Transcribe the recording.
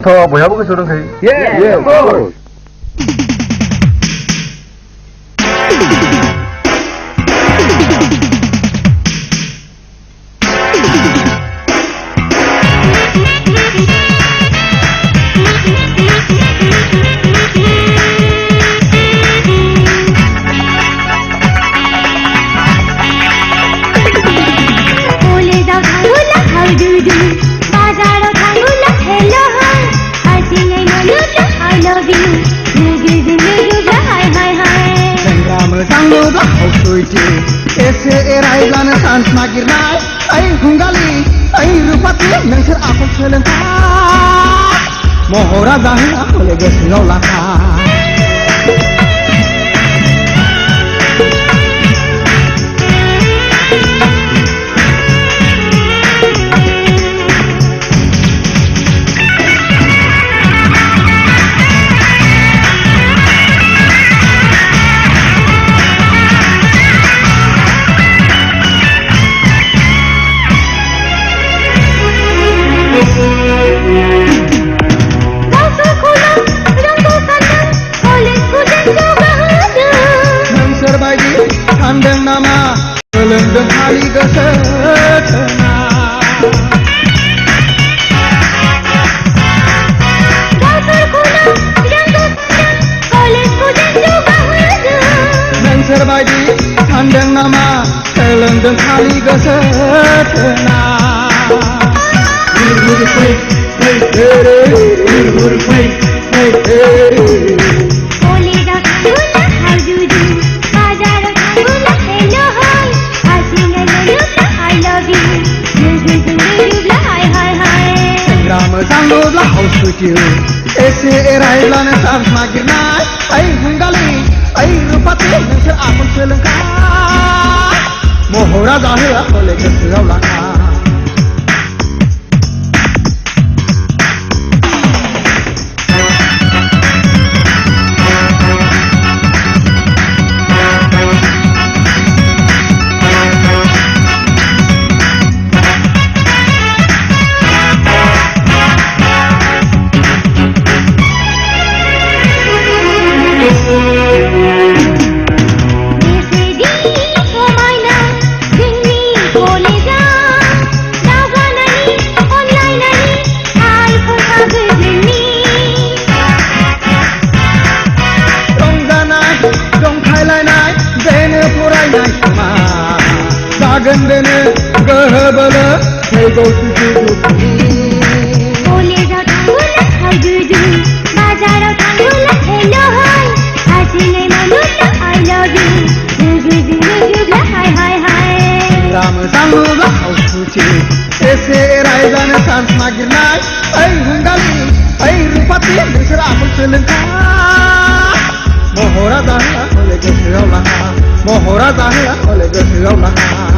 बयहाबो गोसोआव दंखायो एसे एरायब्लानो चान्स नागिरनाय ओइ हुंगालि ओइ रुपाथि नोंसोर आखल सोलोंखा महरा जाहोआ हले गोसोआव लाखा Kandang nama Kelendeng hari kesetena Mensur bayi Kandang nama Kelendeng hari kesetena Sangguplah kau suci Ese erailana sans magirnai Ay hunggali Ay rupati Nensir akun selengkap Mohora zahira Oleh keserau laka Gendene gehebele Hego suci dupi Boleh datanglah hai dudu Bazar datanglah hello hai Hasilnya manusia I love you Jujublah hai Ram sangguplah kau suci Ese erailana sans magirnai Ay hunggali Ay rupati Nensir akun selengkap Mohora zahira oleh keserau laka Mohora zahira oleh keserau laka